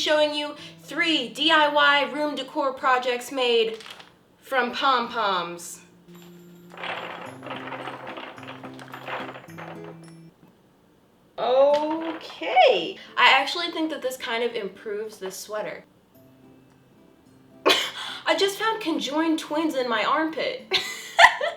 showing you 3 DIY room decor projects made from pom-poms. Okay. I actually think that this kind of improves this sweater. I just found conjoined twins in my armpit.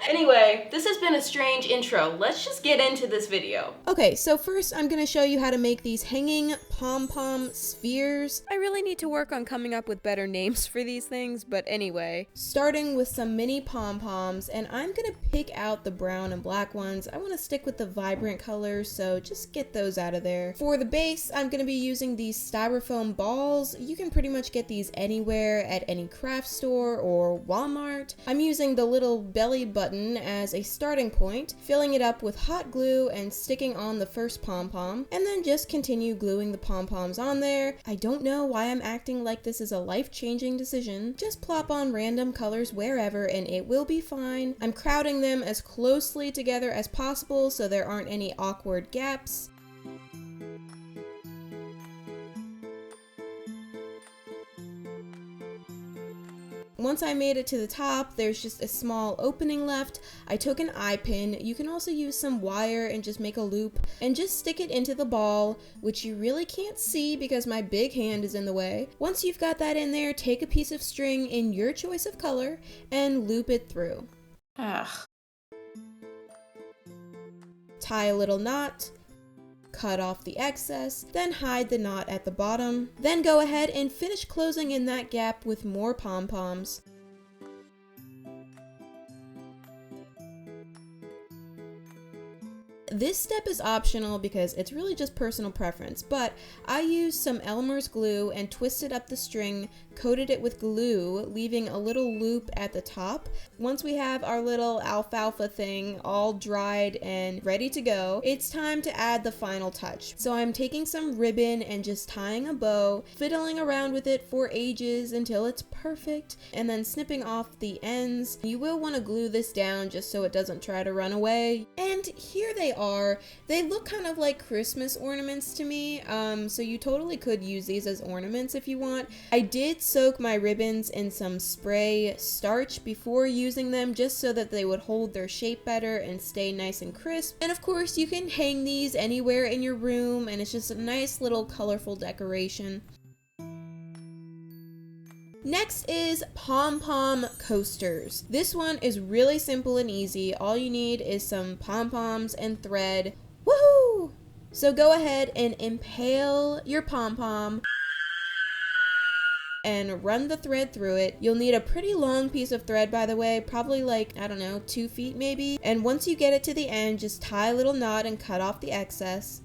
Anyway, this has been a strange intro. Let's just get into this video. Okay, so first I'm gonna show you how to make these hanging Pom Pom Spheres. I really need to work on coming up with better names for these things, but anyway. Starting with some mini pom-poms, and I'm gonna pick out the brown and black ones. I wanna stick with the vibrant colors, so just get those out of there. For the base, I'm gonna be using these styrofoam balls. You can pretty much get these anywhere at any craft store or Walmart. I'm using the little belly button as a starting point, filling it up with hot glue and sticking on the first pom-pom, and then just continue gluing the pom-poms on there. I don't know why I'm acting like this is a life-changing decision. Just plop on random colors wherever and it will be fine. I'm crowding them as closely together as possible so there aren't any awkward gaps. Once I made it to the top, there's just a small opening left. I took an eye pin. You can also use some wire and just make a loop and just stick it into the ball, which you really can't see because my big hand is in the way. Once you've got that in there, take a piece of string in your choice of color and loop it through. Tie a little knot. Cut off the excess, then hide the knot at the bottom. Then go ahead and finish closing in that gap with more pom-poms. This step is optional because it's really just personal preference, but I used some Elmer's glue and twisted up the string, coated it with glue, leaving a little loop at the top. Once we have our little alfalfa thing all dried and ready to go, it's time to add the final touch. So I'm taking some ribbon and just tying a bow, fiddling around with it for ages until it's perfect, and then snipping off the ends. You will want to glue this down just so it doesn't try to run away. And here they are. They look kind of like Christmas ornaments to me, so you totally could use these as ornaments if you want. I did soak my ribbons in some spray starch before using them just so that they would hold their shape better and stay nice and crisp. And of course you can hang these anywhere in your room and it's just a nice little colorful decoration. Next is Pom Pom Coasters. This one is really simple and easy. All you need is some pom-poms and thread. Woohoo! So go ahead and impale your pom-pom and run the thread through it. You'll need a pretty long piece of thread, by the way, probably like, I don't know, 2 feet maybe. And once you get it to the end, just tie a little knot and cut off the excess.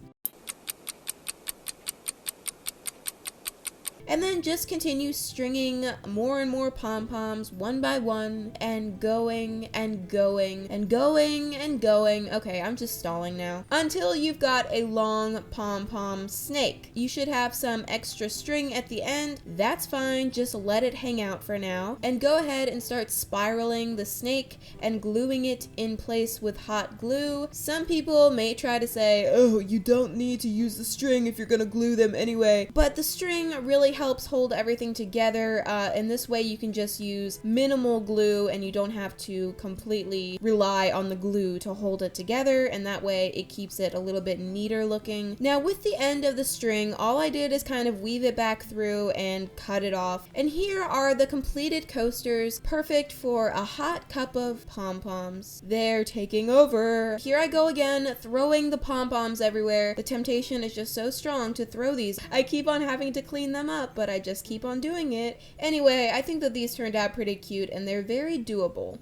And then just continue stringing more and more pom-poms one by one and going and going and going and going. Okay, I'm just stalling now. Until you've got a long pom-pom snake. You should have some extra string at the end. That's fine, just let it hang out for now. And go ahead and start spiraling the snake and gluing it in place with hot glue. Some people may try to say, oh, you don't need to use the string if you're gonna glue them anyway. But the string really helps hold everything together. In this way you can just use minimal glue and you don't have to completely rely on the glue to hold it together, and that way it keeps it a little bit neater looking. Now with the end of the string, all I did is kind of weave it back through and cut it off. And here are the completed coasters, perfect for a hot cup of pom-poms. They're taking over. Here I go again, throwing the pom-poms everywhere. The temptation is just so strong to throw these. I keep on having to clean them up, but I just keep on doing it. Anyway, I think that these turned out pretty cute and they're very doable.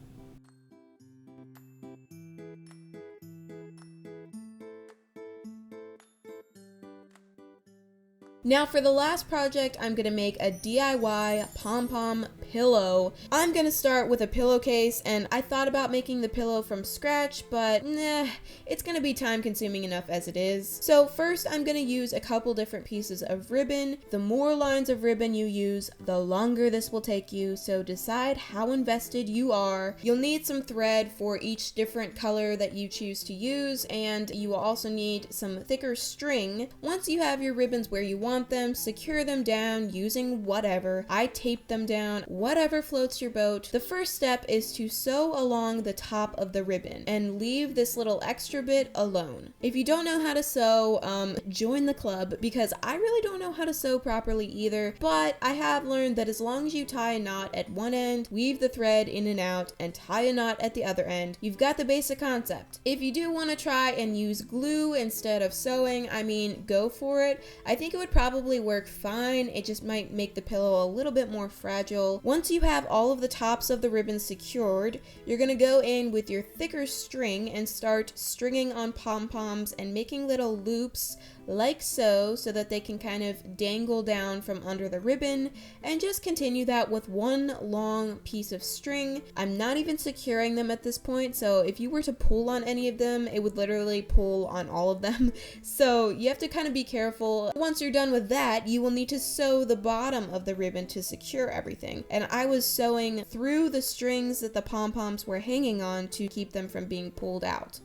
Now for the last project, I'm gonna make a DIY pom-pom pillow. I'm gonna start with a pillowcase, and I thought about making the pillow from scratch, but nah, it's gonna be time consuming enough as it is. So first I'm gonna use a couple different pieces of ribbon. The more lines of ribbon you use, the longer this will take you, so decide how invested you are. You'll need some thread for each different color that you choose to use, and you will also need some thicker string. Once you have your ribbons where you want them, secure them down using whatever. I tape them down, whatever floats your boat. The first step is to sew along the top of the ribbon and leave this little extra bit alone. If you don't know how to sew, join the club, because I really don't know how to sew properly either, but I have learned that as long as you tie a knot at one end, weave the thread in and out, and tie a knot at the other end, you've got the basic concept. If you do want to try and use glue instead of sewing, I mean, go for it. I think it would probably work fine. It just might make the pillow a little bit more fragile. Once you have all of the tops of the ribbon secured, you're gonna go in with your thicker string and start stringing on pom-poms and making little loops like so that they can kind of dangle down from under the ribbon, and just continue that with one long piece of string. I'm not even securing them at this point, so if you were to pull on any of them, it would literally pull on all of them. So you have to kind of be careful. Once you're done with that, you will need to sew the bottom of the ribbon to secure everything. And I was sewing through the strings that the pom-poms were hanging on to keep them from being pulled out.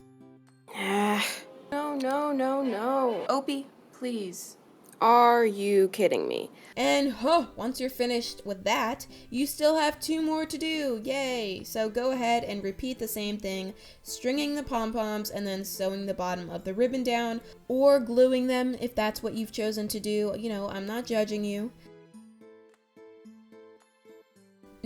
No. Opie, please. Are you kidding me? And once you're finished with that, you still have 2 more to do. Yay! So go ahead and repeat the same thing, stringing the pom-poms and then sewing the bottom of the ribbon down, or gluing them if that's what you've chosen to do. You know, I'm not judging you.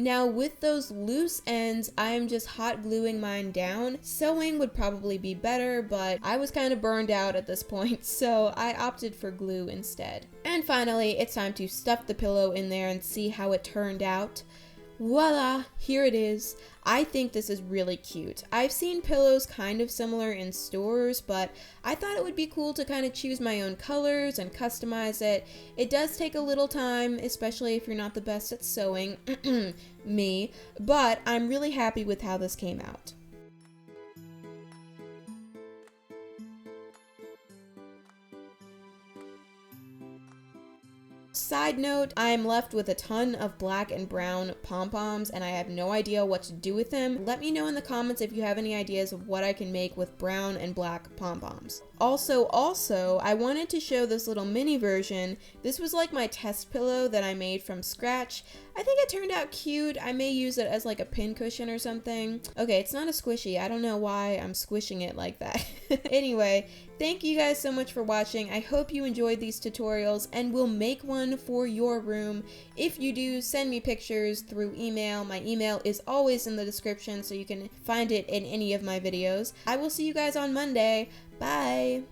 Now with those loose ends, I am just hot gluing mine down. Sewing would probably be better, but I was kind of burned out at this point, so I opted for glue instead. And finally, it's time to stuff the pillow in there and see how it turned out. Voila, here it is. I think this is really cute. I've seen pillows kind of similar in stores, but I thought it would be cool to kind of choose my own colors and customize it. It does take a little time, especially if you're not the best at sewing, me, but I'm really happy with how this came out. Side note, I am left with a ton of black and brown pom-poms and I have no idea what to do with them. Let me know in the comments if you have any ideas of what I can make with brown and black pom-poms. Also, I wanted to show this little mini version. This was like my test pillow that I made from scratch. I think it turned out cute. I may use it as like a pin cushion or something. Okay, it's not a squishy. I don't know why I'm squishing it like that. Anyway, thank you guys so much for watching. I hope you enjoyed these tutorials and will make one for your room. If you do, send me pictures through email. My email is always in the description, so you can find it in any of my videos. I will see you guys on Monday. Bye!